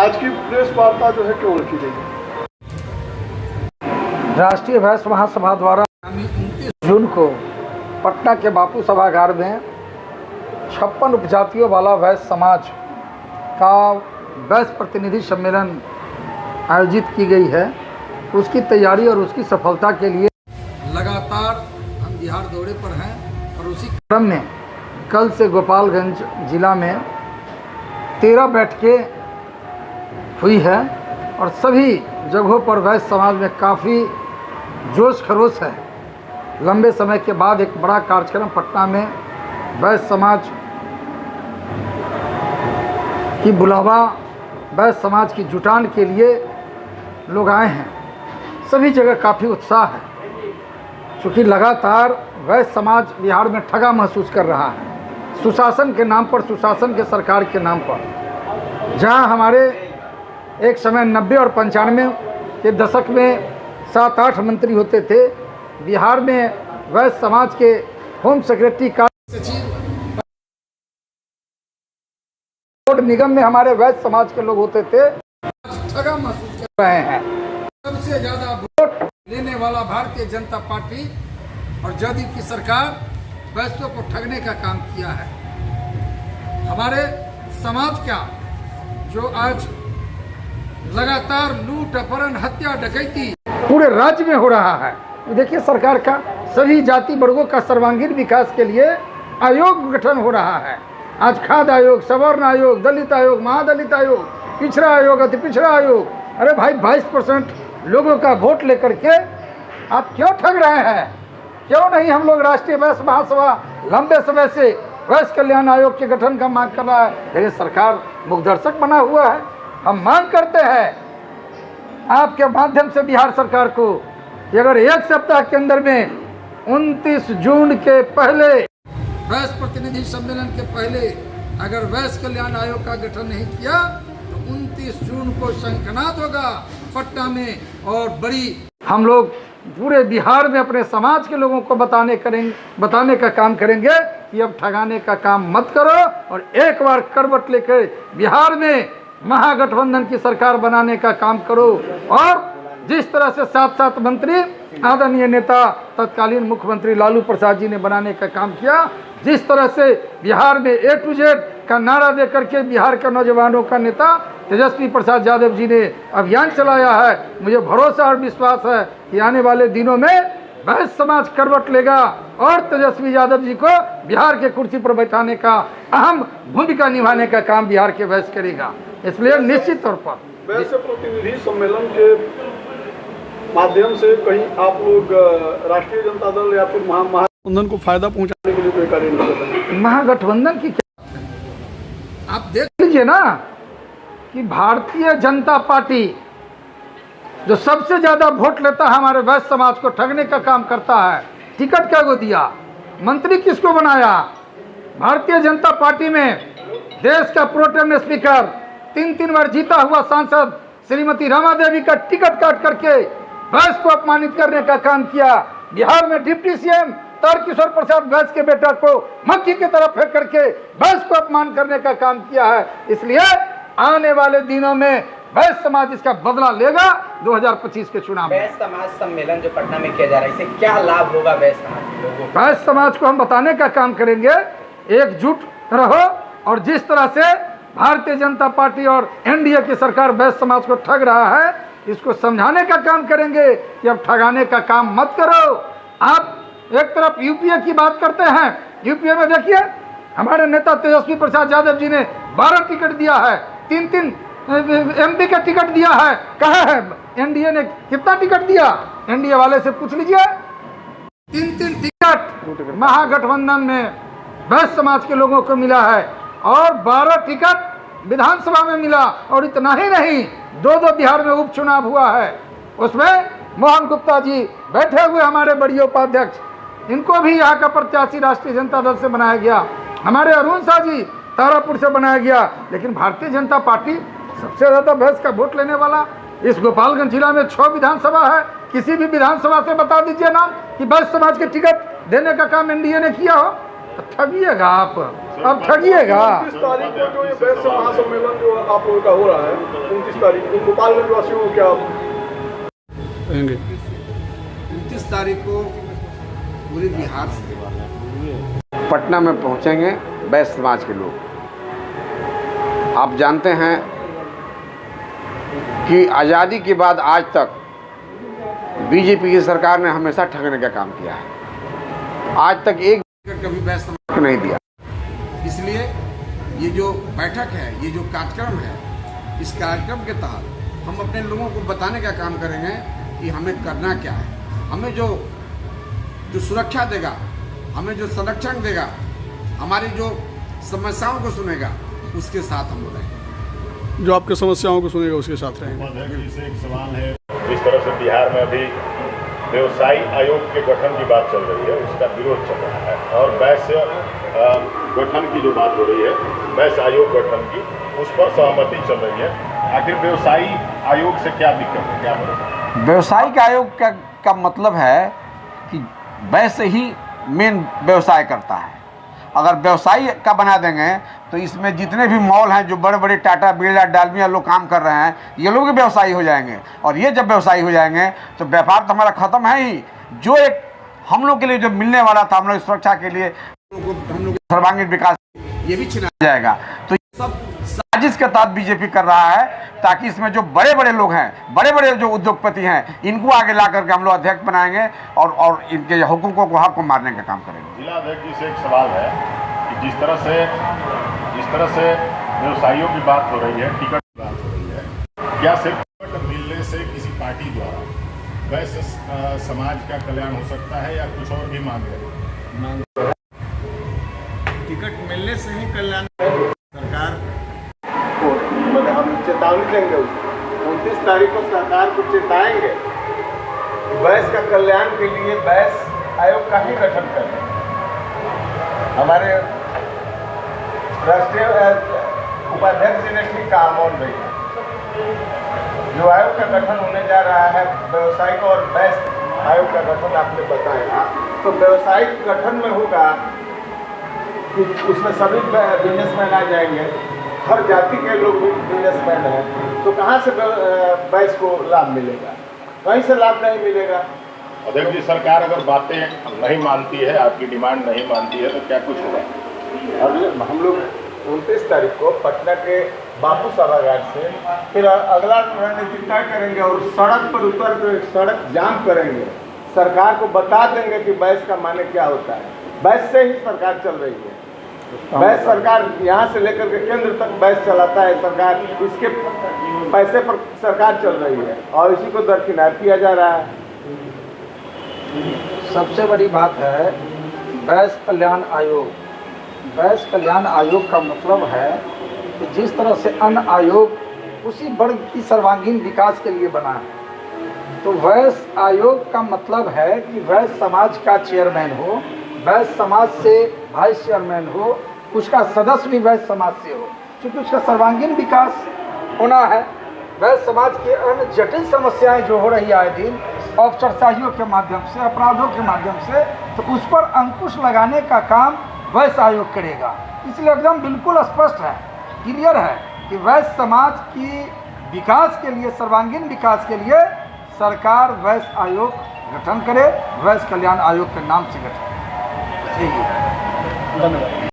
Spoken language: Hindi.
आज की प्रेस वार्ता जो है क्यों रखी गई? राष्ट्रीय वैश्य महासभा द्वारा 29 जून को पटना के बापू सभागार में 56 उपजातियों वाला वैश्य समाज का वैश्य प्रतिनिधि सम्मेलन आयोजित की गई है। उसकी तैयारी और उसकी सफलता के लिए लगातार हम बिहार दौरे पर हैं और उसी क्रम में कल से गोपालगंज जिला में 13 बैठकें हुई है और सभी जगहों पर वैश्य समाज में काफ़ी जोश खरोश है। लंबे समय के बाद एक बड़ा कार्यक्रम पटना में वैश्य समाज की बुलावा, वैश्य समाज की जुटान के लिए लोग आए हैं। सभी जगह काफ़ी उत्साह है, क्योंकि लगातार वैश्य समाज बिहार में ठगा महसूस कर रहा है। सुशासन के नाम पर, सुशासन के सरकार के नाम पर, जहां हमारे एक समय 90 और 95 के दशक में 7-8 मंत्री होते थे, बिहार में वैश्य समाज के होम सेक्रेटरी कार्य सचिव बोर्ड निगम में हमारे वैश्य समाज के लोग होते थे। ठगा महसूस कर रहे हैं। सबसे ज्यादा वोट लेने वाला भारतीय जनता पार्टी और जदयू की सरकार वैश्यों को ठगने का काम किया है। हमारे समाज का जो आज लगातार लूट, अपहरण, हत्या, डकैती पूरे राज्य में हो रहा है। देखिए, सरकार का सभी जाति वर्गों का सर्वांगीण विकास के लिए आयोग गठन हो रहा है। आज खाद्य आयोग, सवर्ण आयोग, दलित आयोग, महादलित आयोग, पिछड़ा आयोग, अति पिछड़ा आयोग। अरे भाई, 22% लोगों का वोट लेकर के आप क्यों ठग रहे हैं? क्यों नहीं हम लोग राष्ट्रीय वैश्य महासभा लंबे समय से वैश्य कल्याण आयोग के गठन का मांग कर रहा है, लेकिन सरकार मुखदर्शक बना हुआ है। हम मांग करते हैं आपके माध्यम से बिहार सरकार को कि अगर एक सप्ताह के अंदर में 29 जून के पहले वैश्य प्रतिनिधि सम्मेलन के पहले अगर वैश्य कल्याण आयोग का गठन नहीं किया तो 29 जून को शंखनाद होगा पटना में। और बड़ी हम लोग पूरे बिहार में अपने समाज के लोगों को बताने का काम करेंगे कि अब ठगाने का काम मत करो और एक बार करवट लेकर बिहार में महागठबंधन की सरकार बनाने का काम करो। और जिस तरह से 7 मंत्री आदरणीय नेता तत्कालीन मुख्यमंत्री लालू प्रसाद जी ने बनाने का काम किया, जिस तरह से बिहार में A to Z का नारा देकर के बिहार के नौजवानों का नेता तेजस्वी प्रसाद यादव जी ने अभियान चलाया है, मुझे भरोसा और विश्वास है कि आने वाले दिनों में वैश्य समाज करवट लेगा और तेजस्वी यादव जी को बिहार के कुर्सी पर बैठाने का अहम भूमिका निभाने का काम बिहार के वैश्य करेगा। इसलिए निश्चित तौर पर वैश्य प्रतिनिधि सम्मेलन के माध्यम से कहीं आप लोग राष्ट्रीय जनता दल या फिर महागठबंधन को फायदा पहुंचाने के लिए कोई कार्य नहीं कर रहे? महागठबंधन की क्या, आप देख लीजिए ना कि भारतीय जनता पार्टी जो सबसे ज्यादा वोट लेता है हमारे वैश्य समाज को ठगने का काम करता है। टिकट क्या को दिया, मंत्री किसको बनाया? भारतीय जनता पार्टी में देश का प्रोटेम स्पीकर 3 बार जीता हुआ सांसद श्रीमती रमा देवी का टिकट काट करके वैश्य को अपमानित करने का काम किया। बिहार में डिप्टी सीएम तारकिशोर प्रसाद वैश्य के बेटा को मक्खी की तरफ फेंक करके वैश्य को अपमान करने का काम किया है। इसलिए आने वाले दिनों में वैश्य समाज इसका बदला लेगा 2025 के चुनाव में। वैश्य समाज सम्मेलन जो पटना में किया जा रहा है, इससे क्या लाभ होगा वैश्य समाज के लोगों को? वैश्य समाज को हम बताने का काम करेंगे, एकजुट रहो। और जिस तरह से भारतीय जनता पार्टी और एनडीए की सरकार वैश्य समाज को ठग रहा है, इसको समझाने का काम करेंगे कि अब ठगाने का काम मत करो। आप एक तरफ यूपीए की बात करते हैं, यूपीए में देखिए हमारे नेता तेजस्वी प्रसाद यादव जी ने 12 टिकट दिया है, 3 एमपी का टिकट दिया है। कहा है एनडीए ने कितना टिकट दिया? एनडीए वाले से पूछ लीजिए। 3 टिकट महागठबंधन में वैश्य समाज के लोगों को मिला है और 12 टिकट विधानसभा में मिला। और इतना ही नहीं, 2 बिहार में उपचुनाव हुआ है, उसमें मोहन गुप्ता जी बैठे हुए हमारे बड़े उपाध्यक्ष, इनको भी यहाँ का प्रत्याशी राष्ट्रीय जनता दल से बनाया गया। हमारे अरुण शाह जी तारापुर से बनाया गया। लेकिन भारतीय जनता पार्टी सबसे ज्यादा वैश्य का वोट लेने वाला इस गोपालगंज जिला में 6 विधानसभा है। किसी भी विधानसभा से बता दीजिए ना कि वैश्य समाज के टिकट देने का काम एनडीए ने किया हो। ठगिएगा आप, अब ठगिएगा। 29 तारीख को जो ये वैश्य महासम्मेलन जो आप लोगों का हो रहा है, 29 तारीख को गोपालगंज वासियों को क्या कहेंगे? 29 तारीख को पूरे बिहार से पटना में पहुंचेंगे वैश्य समाज के लोग। आप जानते हैं कि आज़ादी के बाद आज तक बीजेपी की सरकार ने हमेशा ठगने का काम किया है। आज तक एक कभी वैश्य समाज को नहीं दिया। इसलिए ये जो बैठक है, ये जो कार्यक्रम है, इस कार्यक्रम के तहत हम अपने लोगों को बताने का काम करेंगे कि हमें करना क्या है। हमें जो सुरक्षा देगा, हमें जो संरक्षण देगा, हमारी जो समस्याओं को सुनेगा, उसके साथ हम रहेंगे। जो आपकी समस्याओं को सुनेगा उसके साथ रहेंगे। इससे एक सवाल है, जिस तरह से बिहार में अभी व्यवसायी आयोग के गठन की बात चल रही है, उसका विरोध चल रहा है, और वैश्य गठन की जो बात हो रही है, वैश्य आयोग गठन की, उस पर सहमति चल रही है। आखिर व्यवसायी आयोग से क्या दिक्कत है, क्या मतलब? व्यवसायिक आयोग का मतलब है कि वैसे ही मेन व्यवसाय करता है। अगर व्यवसायी का बना देंगे तो इसमें जितने भी मॉल हैं, जो बड़े बड़े टाटा, बिरला, डालमिया लोग काम कर रहे हैं, ये लोग भी व्यवसायी हो जाएंगे। और ये जब व्यवसायी हो जाएंगे तो व्यापार तो हमारा ख़त्म है ही। जो एक हम लोग के लिए जो मिलने वाला था, हम लोग सुरक्षा के लिए, हम लोग सर्वांगीण विकास, ये भी छिना जाएगा। तो ये सब साजिश के तहत बीजेपी कर रहा है, ताकि इसमें जो बड़े बड़े लोग हैं, बड़े बड़े जो उद्योगपति हैं, इनको आगे ला करके हम लोग अध्यक्ष बनाएंगे और इनके हुकूकों को, हक को मारने का काम करेंगे। जिला अध्यक्ष जी से एक सवाल है कि जिस तरह से व्यवसायियों की बात हो रही है, टिकट की बात हो रही है, क्या सिर्फ टिकट मिलने से किसी पार्टी द्वारा वैश्य समाज का कल्याण हो सकता है, या कुछ और भी मांग है? टिकट मिलने से ही कल्याण सरकार को मतलब हम चेतावनी देंगे। उसको 29 तारीख को सरकार को चेताएंगे कि वैश्य का कल्याण के लिए वैश्य आयोग का ही गठन करें। हमारे राष्ट्रीय उपाध्यक्ष जी ने ठीक कहा, मोहन भैया, जो आयोग का गठन होने जा रहा है, व्यवसायिक और वैश्य आयोग का गठन आपने बताया, तो व्यवसायिक गठन में होगा कि उसमें सभी बिजनेसमैन आ जाएंगे, हर जाति के लोग भी बिजनेसमैन हैं, तो कहाँ से वैश्य को लाभ मिलेगा? कहीं से लाभ नहीं मिलेगा। अध्यक्ष जी, सरकार अगर बातें नहीं मानती है, आपकी डिमांड नहीं मानती है, तो क्या कुछ होगा? हम लोग 29 तारीख को पटना के बापू सभागार से फिर अगला रणनीति तय करेंगे और सड़क पर उतर कर सड़क जाम करेंगे। सरकार को बता देंगे कि वैश्य का माने क्या होता है। वैश्य से ही सरकार चल रही है। वैश्य सरकार यहाँ से लेकर के केंद्र तक वैश्य चलाता है सरकार, इसके पैसे पर सरकार चल रही है और इसी को दरकिनार किया जा रहा है। सबसे बड़ी बात है वैश्य कल्याण आयोग। वैश्य कल्याण आयोग का मतलब है कि जिस तरह से अन्य आयोग उसी वर्ग की सर्वांगीण विकास के लिए बना है, तो वैश्य आयोग का मतलब है कि वैश्य समाज का चेयरमैन हो, वैश्य समाज से वाइस चेयरमैन हो, उसका सदस्य भी वैश्य समाज से हो, क्योंकि उसका सर्वांगीण विकास होना है। वैश्य समाज की अन्य जटिल समस्याएं जो हो रही है आए दिन, औपचारिकताओं के माध्यम से, अपराधों के माध्यम से, तो उस पर अंकुश लगाने का काम वैश्य आयोग करेगा। इसलिए एकदम बिल्कुल स्पष्ट है, क्लियर है कि वैश्य समाज की विकास के लिए, सर्वांगीण विकास के लिए सरकार वैश्य आयोग गठन करे, वैश्य कल्याण आयोग के नाम से गठन करे। यही है। धन्यवाद।